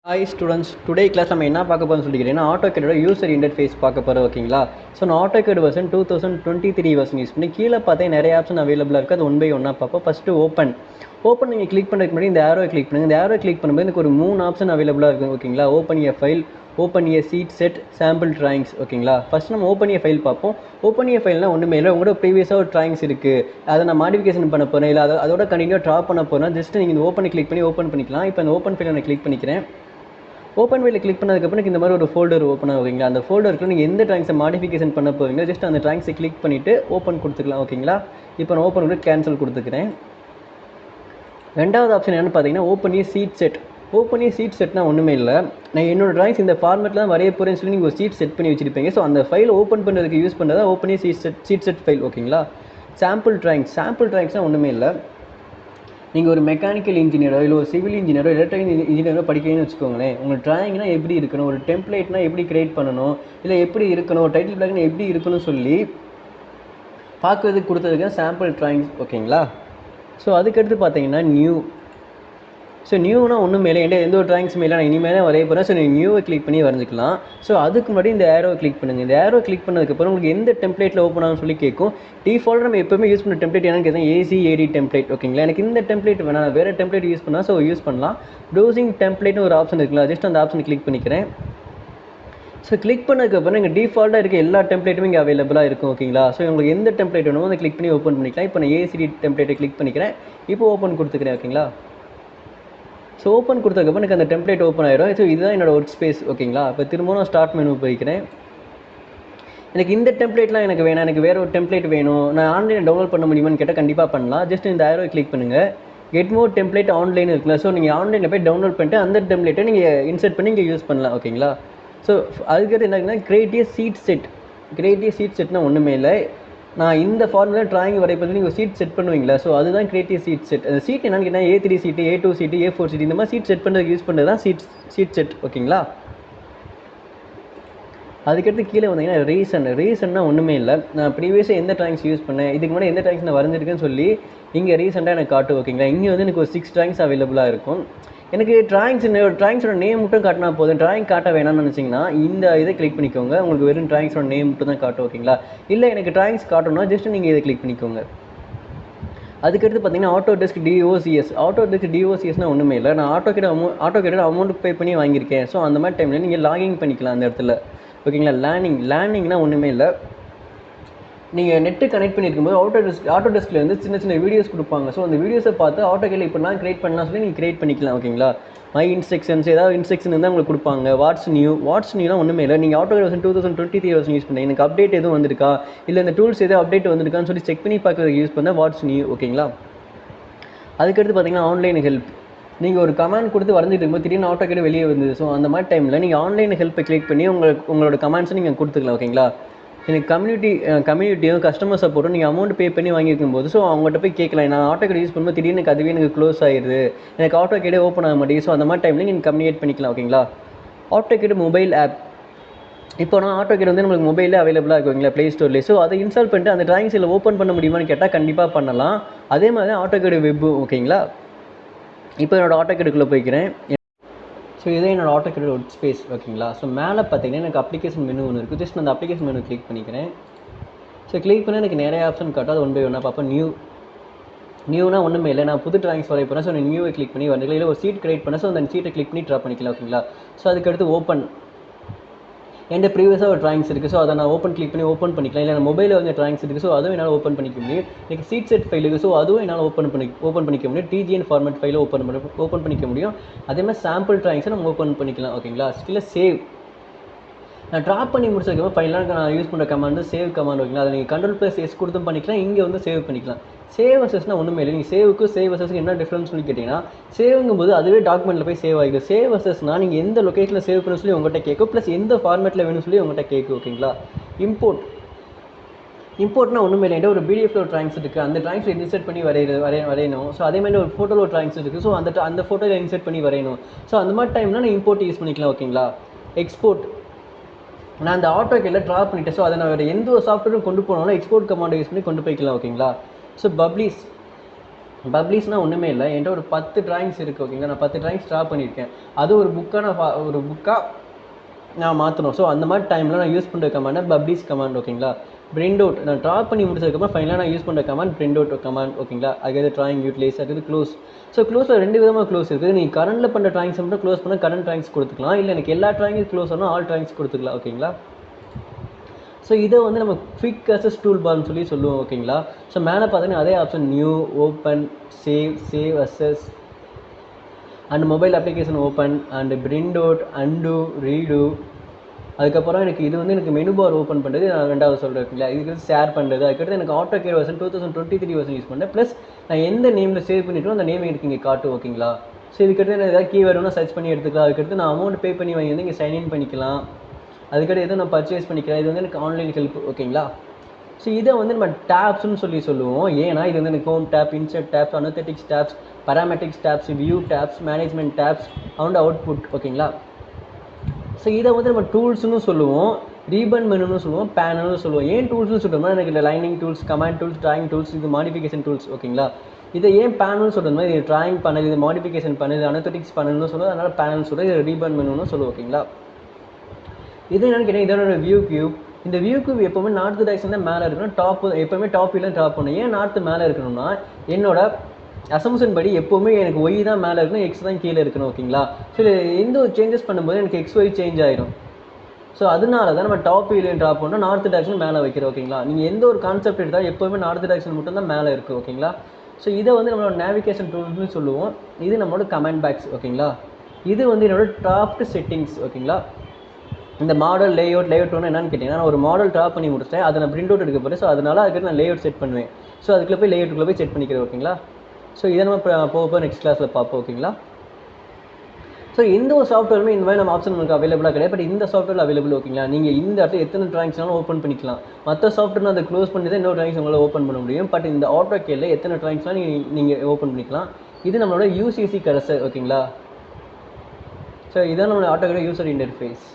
Hi students, today class நம்ம என்ன பார்க்க போகிறோம்னு சொல்லிக்கிறேன்னா ஆட்டோகேடோட யூசர் இன்டர்ஃபேஸ் பார்க்க போகிறோம். ஓகேங்களா? ஸோ நான் ஆட்டோகேட் வெர்ஷன் 2023 வெர்ஷன் யூஸ் பண்ணி கீழே பார்த்தா நிறைய ஆப்ஷன் அவைலபிளாக இருக்குது. அது ஒன் பை ஒன்னாக பார்ப்போம். ஃபஸ்ட்டு ஓப்பன் நீங்கள் கிளிக் பண்ணுறதுக்கு முன்னாடி இந்த ஆரோ கிளிக் பண்ணுங்கள். இந்த ஆரோ கிளிக் பண்ணும்போது எனக்கு ஒரு 3 ஆப்ஷன் அவைலபிளாக இருக்குது. ஓகேங்களா? Open A file, open A seat set, sample drawings. ஓகேங்களா? ஃபஸ்ட் நம்ம ஓப்பன் ஏ ஃபைல் பார்ப்போம். ஓப்பன் ஏ ஃபைல்னால் ஒன்றுமே இல்லை, உங்களோட ப்ரீவியஸாக ஒரு ட்ராயிங்ஸ் இருக்குது, அதை நான் மாடிஃபிகேஷன் பண்ண போகிறேன், இல்லை அதோட கண்டினியூ ட்ரா பண்ண போகிறேன். ஜஸ்ட் நீங்கள் இந்த ஓப்பனை கிளிக் பண்ணி ஓப்பன் பண்ணிக்கலாம். இப்போ இந்த ஓப்பன் ஃபைலை நான் கிளிக் பண்ணிக்கிறேன். ஓப்பன் ஃபைலில் கிளிக் பண்ணதுக்கப்புறம் இந்த மாதிரி ஒரு ஃபோல்டர் ஓப்பன் ஆகுங்களா? அந்த ஃபோல்டருக்கு நீங்கள் எந்த ட்ராயிங்ஸை மாடிஃபிகேஷன் பண்ண போகிறீங்களோ ஜஸ்ட் அந்த ட்ராயிங்ஸை கிளிக் பண்ணிவிட்டு ஓப்பன் கொடுத்துக்கலாம். ஓகேங்களா? இப்போ நான் ஓப்பன் பண்ணி கேன்சல் கொடுத்துக்கிறேன். ரெண்டாவது ஆப்ஷன் என்னென்னு பார்த்தீங்கன்னா open A seat set. Open A seat செட்னா ஒன்றுமே இல்லை, நான் என்னோட ட்ராயிங்ஸ் இந்த ஃபார்மெட்டில் தான் வரைய போகிறேன்னு சொல்லி நீங்கள் ஒரு சீட் செட் பண்ணி வச்சுருப்பீங்க. ஸோ அந்த ஃபைல் ஓப்பன் பண்ணுறதுக்கு யூஸ் பண்ணுறதா open A seat set file. ஓகேங்களா? சாம்பிள் ட்ராயிங்ஸ்னால் ஒன்றுமே இல்லை, நீங்கள் ஒரு மெக்கானிக்கல் இன்ஜினியரோ இல்லை ஒரு சிவில் இன்ஜினியரோ எலக்ட்ரிக்கல் இன்ஜினியரோ படிக்கிறீங்கன்னு வச்சுக்கோங்களேன். உங்களுக்கு ட்ராயிங்னா எப்படி இருக்கணும், ஒரு டெம்ப்ளேட்னா எப்படி கிரியேட் பண்ணணும், இல்லை எப்படி இருக்கணும், டைட்டில் பிளாக்னா எப்படி இருக்கணும்னு சொல்லி பார்க்குறதுக்கு கொடுத்ததுக்கு சாம்பிள் ட்ராயிங்ஸ். ஓகேங்களா? ஸோ அதுக்கடுத்து பார்த்தீங்கன்னா நியூனா ஒன்றும் மேலே எந்த ஒரு ட்ராயிங்ஸ் மேலே நான் இனிமேல் தான் வரைய போகிறேன். ஸோ நீங்கள் நியூவை கிளிக் பண்ணி வரைஞ்சிக்கலாம். ஸோ அதுக்கு முன்னாடி இந்த ஏரோ கிளிக் பண்ணுங்கள். இந்த ஏரோ கிளிக் பண்ணதுக்கப்புறம் உங்களுக்கு எந்த டெம்ப்ளேட்டில் ஓப்பன் ஆகும்னு சொல்லி கேட்கும். டிஃபால்ட்டாக நம்ம எப்போவுமே யூஸ் பண்ண டெம்ப்ளேட் என்னன்னு கேட்டால் ACAD டெம்ப்ளேட். ஓகேங்களா? எனக்கு இந்த டெம்ப்ளேட் வேணாம், வேறு டெம்ப்ளேட் யூஸ் பண்ணால் ஸோ யூஸ் பண்ணலாம். ப்ரௌசிங் டெம்ப்ளேட்னு ஒரு ஆப்ஷன் இருக்குல்ல, ஜஸ்ட் அந்த ஆப்ஷனை கிளிக் பண்ணிக்கிறேன். ஸோ கிளிக் பண்ணதுக்கப்புறம் இங்கே டிஃபால்ட்டாக இருக்க எல்லா டெம்ப்ளேட்டுமே இங்கே அவைலபிளாக இருக்கும். ஓகேங்களா? ஸோ உங்களுக்கு எந்த டெம்ப்ளேட் வேணுமோ அதை கிளிக் பண்ணி ஓப்பன் பண்ணிக்கலாம். இப்போ நான் ACD டெம்ப்ளேட்டை கிளிக் பண்ணிக்கிறேன். இப்போ ஓப்பன் கொடுத்துக்கிறேன். ஓகேங்களா? ஸோ ஓப்பன் கொடுத்ததுக்கப்புறம் எனக்கு அந்த டெம்ப்ளேட் ஓப்பன் ஆகிடும். ஸோ இதுதான் என்னோடய ஒர்க் ஸ்பேஸ். ஓகேங்களா? இப்போ திரும்பவும் நான் ஸ்டார்ட் மெனு போய்க்கிறேன். எனக்கு இந்த டெம்ப்ளேட்லாம் எனக்கு வேணாம், எனக்கு வேறு ஒரு டெம்ப்ளேட் வேணும், நான் ஆன்லைனில் டவுன்லோட் பண்ண முடியுமான்னு கேட்டால் கண்டிப்பாக பண்ணலாம். ஜஸ்ட் இந்த ஆரோ கிளிக் பண்ணுங்கள். கெட் மோர் டெம்ப்ளேட் ஆன்லைன் இருக்குல்ல, ஸோ நீங்கள் ஆன்லைனில் போய் டவுன்லோட் பண்ணிட்டு அந்த டெம்ப்ளேட்டை நீங்கள் இன்சர்ட் பண்ணி இங்கே யூஸ் பண்ணலாம். ஓகேங்களா? ஸோ அதுக்கடுத்து என்ன கிரியேட் ஏ சீட் செட்னா ஒன்றுமே இல்லை, நான் இந்த ஃபார்முலா ட்ராயிங் வரைப்பது நீங்கள் சீட் செட் பண்ணுவீங்களா? ஸோ அதுதான் கிரியேட்டிவ் சீட் செட். அந்த சீட் என்னன்னு கேட்டால் A3 சீட்டு, A2 சீட்டு, A4 சீட்டு, இந்த மாதிரி சீட் செட் பண்ணுறதுக்கு யூஸ் பண்ணுறது தான் சீட் செட். ஓகேங்களா? அதுக்கடுத்து கீழே வந்தீங்கன்னா ரீசன்னா ஒன்றுமே இல்லை, நான் ப்ரீவியஸாக எந்த ட்ராயிங்ஸ் யூஸ் பண்ணேன், இதுக்கு முன்னாடி எந்த ட்ராயிங்ஸ் நான் வரைஞ்சிருக்கேன்னு சொல்லி இங்கே ரீசெண்டாக எனக்கு காட்டும். ஓகேங்களா? இங்கே எனக்கு ஒரு 6 ட்ராயிங்ஸ் அவைலபிளாக இருக்கும். எனக்கு ட்ராயிங்ஸோட நேம் மட்டும் காட்டினா போதும், ட்ராயிங் காட்ட வேணாம்னு நினச்சிங்கன்னா இந்த இதை கிளிக் பண்ணிக்கோங்க. உங்களுக்கு வெறும் ட்ராயிங்ஸோட நேம் மட்டும் தான் காட்டும். ஓகேங்களா? இல்லை எனக்கு ட்ராயிங்ஸ் காட்டணும்னா ஜஸ்ட் நீங்கள் இதை கிளிக் பண்ணிக்கோங்க. அதுக்கடுத்து பார்த்தீங்கன்னா ஆட்டோடெஸ்க் டிஓசிஎஸ்னால் ஒன்றுமே இல்லை, நான் ஆட்டோகேட் அமௌண்ட் பே பண்ணி வாங்கியிருக்கேன். ஸோ அந்த மாதிரி டைமில் நீங்கள் லாகின் பண்ணிக்கலாம் அந்த இடத்துல. ஓகேங்களா? லேர்னிங்னா ஒன்றுமே இல்லை, நீங்கள் நெட்டு கனெக்ட் பண்ணியிருக்கும்போது ஆட்டோடெஸ்கில் வந்து சின்ன வீடியோஸ் கொடுப்பாங்க. ஸோ அந்த வீடியோஸை பார்த்து ஆட்டோகேடில் இப்போ நான் கிரியேட் பண்ணலாம் சொல்லி நீங்கள் கிரியேட் பண்ணிக்கலாம். ஓகேங்களா? மை இன்ஸ்ட்ரக்ஷன்ஸ் ஏதாவது இன்ஸ்ட்ரக்ஷன் இருந்தால் உங்களுக்கு கொடுப்பாங்க. வாட்ஸ் நியூலாம் ஒன்றுமே இல்லை, நீங்கள் ஆட்டோகேட் வெர்ஷன் 2023 வெர்ஷன் யூஸ் பண்ணி எனக்கு அப்டேட் எதுவும் வந்திருக்கா, இல்லை இந்த டூல்ஸ் எதுவும் அப்டேட் வந்திருக்கான்னு சொல்லி செக் பண்ணி பார்க்குறதுக்கு யூஸ் பண்ணால் வாட்ஸ் நியூ. ஓகேங்களா? அதுக்கடுத்து பார்த்தீங்கன்னா ஆன்லைன் ஹெல்ப். நீங்கள் ஒரு கமெண்ட் கொடுத்து வரைஞ்சிட்டு இருக்கும்போது திடீர்னு ஆட்டோகேட் வெளியே வந்தது. ஸோ அந்த மாதிரி டைமில் நீங்கள் ஆன்லைன் ஹெல்ப்பை கிளிக் பண்ணி உங்களோட கமெண்ட்ஸை நீங்கள் கொடுத்துக்கலாம். ஓகேங்களா? எனக்கு கம்யூனிட்டியும் கஸ்டமர் சப்போர்ட்டும் நீங்கள் அமௌண்ட் பே பண்ணி வாங்கியிருக்கும் போது ஸோ அவங்கள்ட்ட போய் கேட்கலாம், நான் ஆட்டோகேட் யூஸ் பண்ணும்போது திடீர்னு அதுவே எனக்கு க்ளோஸ் ஆயிடுது, எனக்கு ஆட்டோகேடே ஓப்பன் ஆக மாட்டேங்குது. ஸோ அந்த மாதிரி டைமில் நீங்கள் கம்யூனிகேட் பண்ணிக்கலாம். ஓகேங்களா? AutoCAD mobile app. இப்போ நான் ஆட்டோகேட் வந்து நம்மளுக்கு மொபைலில் அவைலபிளாக இருக்குங்களா ப்ளே ஸ்டோர்லேயே. ஸோ அதை இன்ஸ்டால் பண்ணிட்டு அந்த ட்ராயிங்ஸில் ஓப்பன் பண்ண முடியுமான்னு கேட்டால் கண்டிப்பாக பண்ணலாம். அதே மாதிரி தான் ஆட்டோகேட் வெப்பு. ஓகேங்களா? இப்போ என்னோடய ஆட்டோகேடுக்குள்ளே போய்க்கிறேன். ஸோ இதே என்னோடய ஆட்டோகேட் ஒர்க் ஸ்பேஸ். ஓகேங்களா? ஸோ மேலே பார்த்தீங்கன்னா எனக்கு அப்ளிகேஷன் மெனு ஒன்று இருக்குது. ஜஸ்ட் அந்த அப்ளிகேஷன் மெனு கிளிக் பண்ணிக்கிறேன். ஸோ கிளிக் பண்ணால் எனக்கு நிறைய ஆப்ஷன் காட்டும். அது ஒன் பை ஒன்னாக பார்ப்போம். நியூனா ஒன்றுமே இல்லை, நான் புது ட்ராயிங்ஸ் வரைய போகிறேன். ஸோ நான் நியூவை கிளிக் பண்ணி வரல, இல்லை ஒரு சீட் கிரியேட் பண்ணேன். ஸோ அந்த சீட்டை கிளிக் பண்ணி ட்ரா பண்ணிக்கலாம். ஓகேங்களா? ஸோ அதுக்கடுத்து ஓப்பன். என்கிட்ட ப்ரீவியஸாக ஒரு ட்ராயிங்ஸ் இருக்குது. ஸோ அதை நான் கிளிக் பண்ணி ஓப்பன் பண்ணிக்கலாம். இல்லை நான் மொபைலில் வந்து ட்ராயிங்ஸ் இருக்குது. ஸோ அதுவும் என்னால் ஓப்பன் பண்ணிக்க முடியும். எனக்கு சீட் செட் ஃபைல் இருக்குது. ஸோ அதுவும் என்னால் ஓப்பன் பண்ணிக்க முடியும். TGN ஃபார்மேட் ஃபைலை ஓப்பன் பண்ணிக்க முடியும். அதே மாதிரி சாம்பிள் ட்ராயிங்ஸை நம்ம ஓப்பன் பண்ணிக்கலாம். ஓகேங்களா? இல்லை சேவ். நான் ட்ரா பண்ணி முடிச்சதுக்கப்புறம் ஃபைனலாக நான் யூஸ் பண்ணுற கமாண்ட் சேவ் கமாண்ட். ஓகேங்களா? அதை நீங்கள் Ctrl+S கொடுத்தும் பண்ணிக்கலாம், இங்கே வந்து சேவ் பண்ணிக்கலாம். சேவ் அசஸ்னால் ஒன்றுமே இல்லை, நீங்கள் சேவ் அசஸ்க்கு என்ன டிஃப்ரென்ஸ் சொல்லி கேட்டிங்கன்னா, சேவுங்கும்போது அதுவே டாக்குமெண்ட்டில் போய் சேவ் ஆகிடும். சேவ் அசஸ்னால் நீங்கள் எந்த லொக்கேஷனில் சேவ் பண்ண சொல்லி உங்கள்கிட்ட கேட்கும், ப்ளஸ் எந்த ஃபார்மேட்டில் வேணும்னு சொல்லி உங்கள்கிட்ட கேட்கும். ஓகேங்களா? இம்போர்ட்னா ஒன்றுமே இல்லை, ஒரு பிடிஎஃப்ல ஒரு ட்ராயிங்ஸ் இருக்குது, அந்த ட்ராயிங்ஸில் இன்சர்ட் பண்ணி வரையணும். ஸோ அதே மாதிரி ஒரு ஃபோட்டோவில் ஒரு ட்ராயிங்ஸ் இருக்குது. ஸோ அந்த ஃபோட்டோவில் இன்சர்ட் பண்ணி வரையணும். ஸோ அந்த மாதிரி டைம்னா நான் இம்போர்ட் யூஸ் பண்ணிக்கலாம். ஓகேங்களா? எக்ஸ்போர்ட். நான் அந்த ஆட்டோகேடில் ட்ரா பண்ணிட்டேன். ஸோ அதை நான் வேறு எந்த ஒரு சாஃப்ட்வேரும் கொண்டு போனாலும் எக்ஸ்போர்ட் கமாண்டை யூஸ் பண்ணி கொண்டு போய்க்கலாம். ஓகேங்களா? ஸோ பப்ளிஷ்னால் ஒன்றுமே இல்லை, என்கிட்ட ஒரு 10 ட்ராயிங்ஸ் இருக்குது ஓகேங்களா. நான் 10 ட்ராயிங்ஸ் ட்ரா பண்ணியிருக்கேன். அது ஒரு புக்காக நான் மாற்றணும். ஸோ அந்த மாதிரி டைமில் நான் யூஸ் பண்ணுற கமாண்ட் பப்ளிஷ் கமாண்ட் ஓகேங்களா. பிரிண்ட் அவுட் நான் ட்ரா பண்ணி முடிச்சதுக்கப்புறம் ஃபைனலாக நான் யூஸ் பண்ணுற கமாண்ட் பிரிண்ட் அவுட் கமாண்ட் ஓகேங்களா. அதுக்கு ட்ராயிங் யூட்டிலைஸ், அதுக்கு க்ளோஸ். ஸோ க்ளோஸில் 2 விதமாக க்ளோஸ் இருக்குது. நீங்கள் கரண்டில் பண்ணுற ட்ராயிங்ஸ் மட்டும் க்ளோஸ் பண்ணால் கரண்ட் ட்ராயிங்ஸ் கொடுத்துக்கலாம், இல்லை எனக்கு எல்லா ட்ராயிங்ஸ் க்ளோஸ் ஆனால் ஆல் ட்ராயிங்ஸ் கொடுத்துக்கலாம் ஓகேங்களா. ஸோ இதை வந்து நம்ம குவிக் அசஸ் டூல் பார்னு சொல்லி சொல்லுவோம் ஓகேங்களா. ஸோ மேலே பார்த்தீங்கன்னா அதே option new, open, save as and mobile application open and print out, undo, redo. அதுக்கப்புறம் இது வந்து எனக்கு மெனு பார் ஓப்பன் பண்ணுறது நான் 2வது சொல்கிறேன் ஓகேங்களா. இதுக்கு ஷேர் பண்ணுறது. அதுக்கடுத்து எனக்கு AutoCAD வெர்ஷன் 2023 வெர்ஷன் யூஸ் பண்ணேன். ப்ளஸ் நான் எந்த நேமில் சேவ் பண்ணிட்டோம் அந்த நேம் எனக்கு இங்கே காட்டும் ஓகேங்களா. ஸோ இதுக்கடுத்து நான் ஏதாவது கீவேர்டு வேணும் சர்ச் பண்ணி எடுத்துக்கலாம். அதுக்கடுத்து நான் அமௌண்ட் பே பண்ணி வாங்கி வந்து இங்கே சைன்இன் பண்ணிக்கலாம். அதுக்கடுத்து எதுவும் நான் பர்ச்சேஸ் பண்ணிக்கலாம். இது வந்து எனக்கு ஆன்லைன் ஹெல்ப் ஓகேங்களா. ஸோ இதை வந்து நம்ம டேப்ஸ்னு சொல்லுவோம். ஏன்னா இது வந்து எனக்கு ஹோம் டேப், இன்சர்ட் டேப்ஸ், அனோதெட்டிக்ஸ் tabs, parametrics tabs, view tabs, management tabs and output ஓகேங்களா. ஸோ இதை வந்து நம்ம டூல்ஸ்னு சொல்லுவோம், ரீபன் மெனுன்னு சொல்லுவோம், பேனல்னு சொல்லுவோம். ஏன் டூல்ஸ்னு சொல்கிறோம்னா எனக்கு இந்த lining tools, command tools, drawing tools, இது மாடிஃபிகேஷன் டூல்ஸ் ஓகேங்களா. இதை ஏன் பேனல்னு சொல்கிறோம்னா இது ட்ராயிங் பண்ணல், இது மாடிஃபிகேஷன் பண்ணல், இது அனோதெட்டிக்ஸ் பண்ணல்னு சொல்லுவோம். அதனால் பேனல் சொல்கிறோம், இது ரீபன் மெனுன்னு சொல்லுவோம் ஓகேங்களா. இது என்னென்னு கேட்டால் இதோட வியூ கியூப். இந்த வியூ கியூப் எப்போவுமே நார்த் டைரக்ஷன் தான் மேலே இருக்கணும். எப்போவுமே டாப் வியூவில் ட்ராப் பண்ணணும். ஏன் நார்த்து மேலே இருக்கணும்னா என்னோட அசம்ஷன் படி எப்போவுமே எனக்கு ஒய் தான் மேலே இருக்கணும், எக்ஸ் தான் கீழே இருக்கணும் ஓகேங்களா. ஸோ எந்த ஒரு சேஞ்சஸ் பண்ணும்போது எனக்கு எக்ஸ் ஒய் சேஞ்ச் ஆகிடும். ஸோ அதனால தான் நம்ம டாப் வியூவில் ட்ராப் பண்ணோம், நார்த் டைரக்ஷன் மேலே வைக்கிறோம் ஓகேங்களா. நீங்கள் எந்த ஒரு கான்செப்ட் எடுத்தால் எப்போவுமே நார்த் டைரக்ஷன் மட்டும் தான் மேலே இருக்குது ஓகேங்களா. ஸோ இதை வந்து நம்மளோட நேவிகேஷன் டூல்ஸ்னு சொல்லுவோம். இது நம்மளோட கமெண்ட் பாக்ஸ் ஓகேங்களா. இது வந்து என்னோட டாப்ட் செட்டிங்ஸ் ஓகேங்களா. இந்த மாடல் லேஅவுட் ஒன்று என்னன்னு கேட்டிங்கன்னா, நான் ஒரு மாடல் ட்ரா பண்ணி முடிச்சிட்டேன், அதை நான் பிரிண்ட் அவுட் எடுக்க போகிறேன். ஸோ அதனால் அதுக்கு நான் லேஅவுட் செட் பண்ணுவேன். ஸோ அதுக்குள்ளே போய் லேஅவுட்டுக்குள்ளே போய் செட் பண்ணிக்கிறேன் ஓகேங்களா. ஸோ இதை நம்ம போக நெக்ஸ்ட் கிளாஸில் பார்ப்போம் ஓகேங்களா. ஸோ எந்த ஒரு சாஃப்ட்வேருமே இந்த மாதிரி நம்ம ஆப்ஷன் உங்களுக்கு அவைலபிளாக கிடையாது. பட் இந்த சாஃப்ட்வேர் அவைலபிள் ஓகேங்களா. நீங்கள் இந்த இடத்துல எத்தனை ட்ராயிங்ஸ்னாலும் ஓப்பன் பண்ணிக்கலாம். மற்ற சாஃப்ட்வேர் அதை க்ளோஸ் பண்ணி தான் இன்னொரு ட்ராயிங்ஸ் உங்களால் ஓப்பன் பண்ண முடியும். பட் இந்த AutoCADல எத்தனை ட்ராயிங்ஸ்லாம் நீங்கள் ஓப்பன் பண்ணிக்கலாம். இது நம்மளோட UCC கர்சர் ஓகேங்களா. ஸோ இதான் நம்மளோட AutoCAD யூசர் இன்டர்ஃபேஸ்.